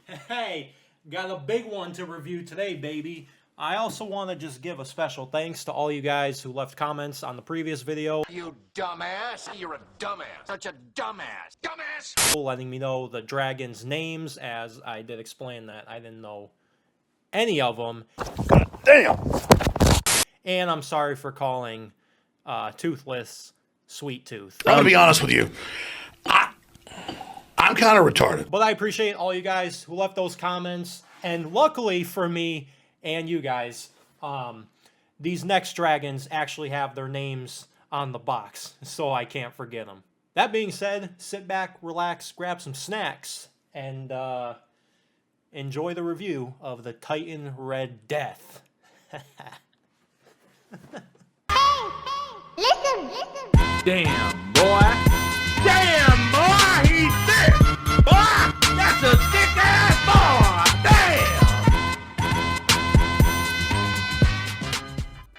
Hey, got a big one to review today, baby. I also want to just give a special thanks to all you guys who left comments on the previous video. You dumbass. You're a dumbass. Such a dumbass. Dumbass! Letting me know the dragons' names, as I did explain that I didn't know any of them. God damn! And I'm sorry for calling Toothless Sweet Tooth. I'm gonna be honest with you. I'm kind of retarded. But I appreciate all you guys who left those comments. And luckily for me and you guys, these next dragons actually have their names on the box, so I can't forget them. That being said, sit back, relax, grab some snacks, and enjoy the review of the Titan Red Death. Listen. Damn, boy. Damn, boy. He's thick. Boy, that's a thick-ass boy.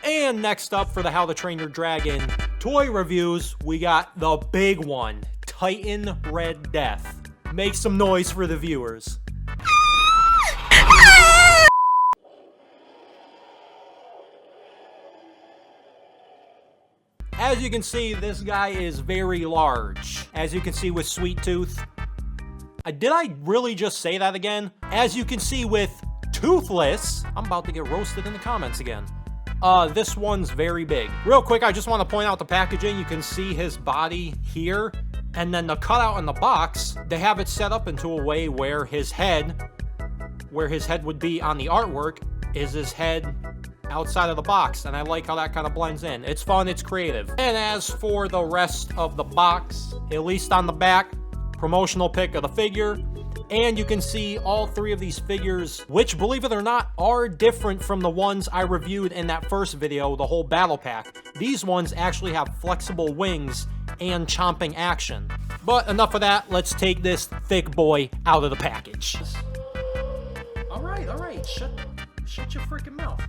Damn. And next up for the How to Train Your Dragon toy reviews, we got the big one, Titan Red Death. Make some noise for the viewers. As you can see, this guy is very large. As you can see with Sweet Tooth. Did I really just say that again? As you can see with Toothless, I'm about to get roasted in the comments again. This one's very big. Real quick, I just want to point out the packaging. You can see his body here. And then the cutout in the box, they have it set up into a way where his head would be on the artwork, is his head outside of the box, and I like how that kind of blends in. It's fun, it's creative. And as for the rest of the box, at least on the back, promotional pic of the figure, and you can see all three of these figures, which, believe it or not, are different from the ones I reviewed in that first video, the whole battle pack. These ones actually have flexible wings and chomping action. But enough of that, let's take this thick boy out of the package. All right, shut your freaking mouth.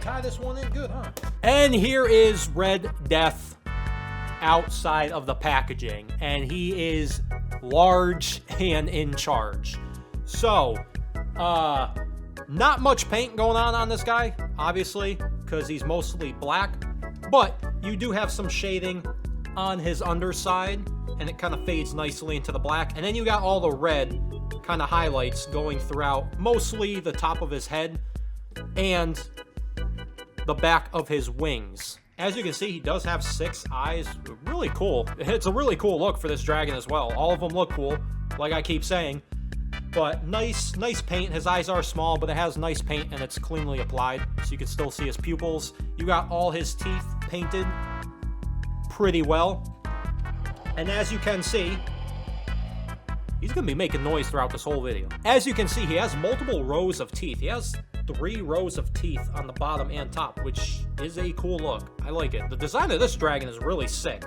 Tie this one in good, huh? And here is Red Death outside of the packaging, and he is large and in charge. So, not much paint going on this guy, obviously, because he's mostly black, but you do have some shading on his underside, and it kind of fades nicely into the black, and then you got all the red kind of highlights going throughout mostly the top of his head and the back of his wings. As you can see, he does have 6 eyes. Really cool. It's a really cool look for this dragon as well. All of them look cool, like I keep saying. But nice paint. His eyes are small, but it has nice paint and it's cleanly applied, so you can still see his pupils. You got all his teeth painted pretty well. And as you can see, he's gonna be making noise throughout this whole video. As you can see, he has multiple rows of teeth. He has 3 rows of teeth on the bottom and top, which is a cool look. I like it. The design of this dragon is really sick.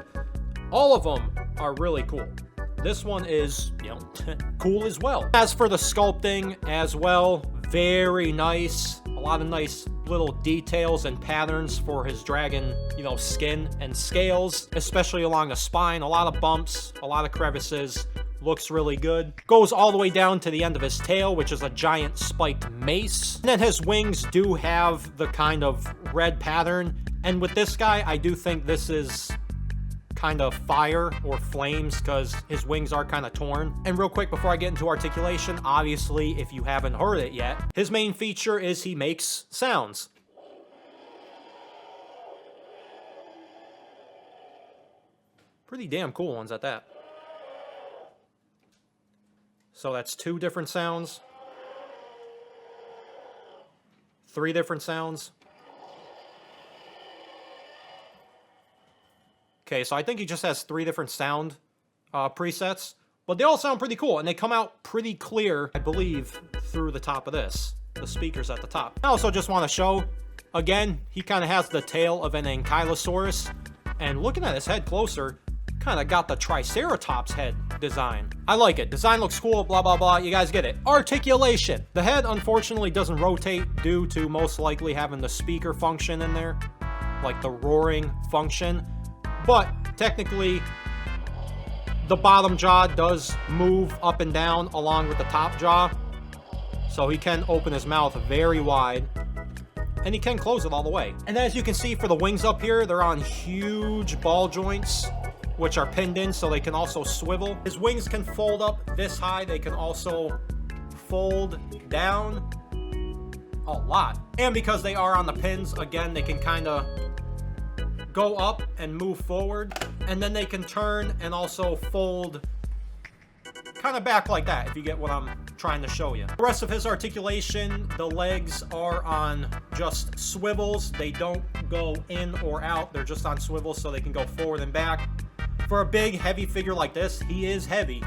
All of them are really cool. This one is, cool as well. As for the sculpting as well, very nice. A lot of nice little details and patterns for his dragon, skin and scales, especially along the spine. A lot of bumps, a lot of crevices. Looks really good. Goes all the way down to the end of his tail, which is a giant spiked mace. And then his wings do have the kind of red pattern. And with this guy, I do think this is kind of fire or flames because his wings are kind of torn. And real quick, before I get into articulation, obviously, if you haven't heard it yet, his main feature is he makes sounds. Pretty damn cool ones at that. So that's 2 different sounds, 3 different sounds. Okay, so I think he just has 3 different sound presets, but they all sound pretty cool, and they come out pretty clear, I believe, through the top of this, the speakers at the top. I also just want to show, again, he kind of has the tail of an ankylosaurus, and looking at his head closer, kind of got the Triceratops head design. I like it. Design looks cool, blah, blah, blah. You guys get it. Articulation. The head, unfortunately, doesn't rotate due to most likely having the speaker function in there, like the roaring function. But technically, the bottom jaw does move up and down along with the top jaw. So he can open his mouth very wide. And he can close it all the way. And as you can see for the wings up here, they're on huge ball joints, which are pinned in so they can also swivel. His wings can fold up this high. They can also fold down a lot. And because they are on the pins, again, they can kind of go up and move forward. And then they can turn and also fold kind of back like that, if you get what I'm trying to show you. The rest of his articulation, the legs are on just swivels. They don't go in or out. They're just on swivels so they can go forward and back. For a big, heavy figure like this, he is heavy.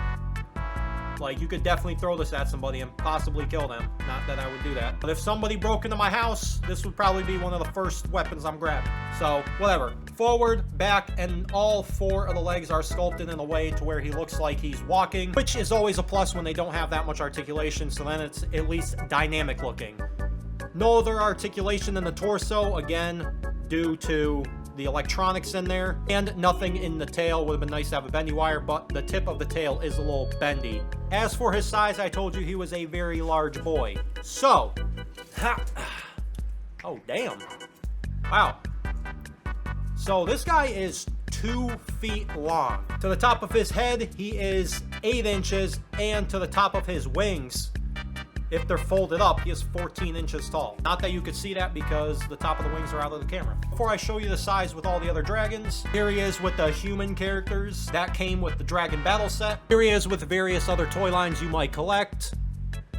Like, you could definitely throw this at somebody and possibly kill them. Not that I would do that. But if somebody broke into my house, this would probably be one of the first weapons I'm grabbing. So, whatever. Forward, back, and all 4 of the legs are sculpted in a way to where he looks like he's walking, which is always a plus when they don't have that much articulation, so then it's at least dynamic looking. No other articulation in the torso, again, due to the electronics in there, and nothing in the tail. Would have been nice to have a bendy wire, but the tip of the tail is a little bendy. As for his size, I told you he was a very large boy. So, oh damn, wow. So this guy is 2 feet long. To the top of his head, he is 8 inches, and to the top of his wings, if they're folded up, he is 14 inches tall. Not that you could see that because the top of the wings are out of the camera. Before I show you the size with all the other dragons, here he is with the human characters. That came with the Dragon Battle set. Here he is with various other toy lines you might collect.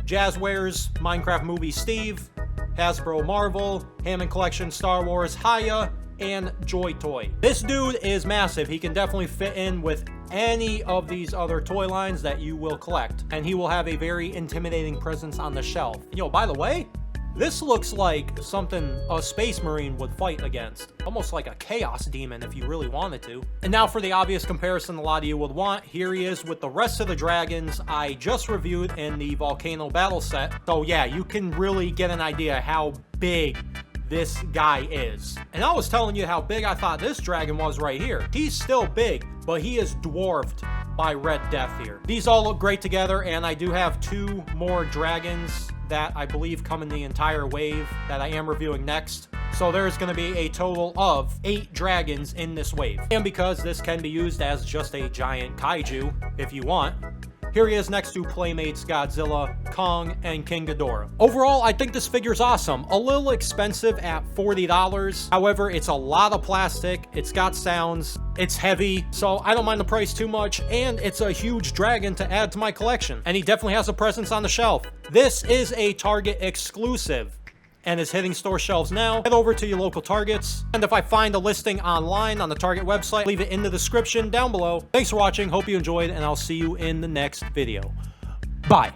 Jazzwares, Minecraft Movie Steve, Hasbro Marvel, Hammond Collection Star Wars Haya, and Joy Toy. This dude is massive. He can definitely fit in with any of these other toy lines that you will collect, and he will have a very intimidating presence on the shelf. Yo, by the way, this looks like something a Space Marine would fight against. Almost like a Chaos Demon if you really wanted to. And now for the obvious comparison a lot of you would want, here he is with the rest of the dragons I just reviewed in the Volcano battle set. So yeah, you can really get an idea how big this guy is. And I was telling you how big I thought this dragon was right here. He's still big, but he is dwarfed by Red Death here. These all look great together, and I do have 2 more dragons that I believe come in the entire wave that I am reviewing next. So there's going to be a total of 8 dragons in this wave. And because this can be used as just a giant kaiju, if you want, here he is next to Playmates Godzilla, Kong, and King Ghidorah. Overall, I think this figure's awesome. A little expensive at $40. However, it's a lot of plastic, it's got sounds, it's heavy, so I don't mind the price too much, and it's a huge dragon to add to my collection. And he definitely has a presence on the shelf. This is a Target exclusive and is hitting store shelves now. Head over to your local Targets, and if I find a listing online on the Target website, leave it in the description down below. Thanks for watching, hope you enjoyed, and I'll see you in the next video. Bye.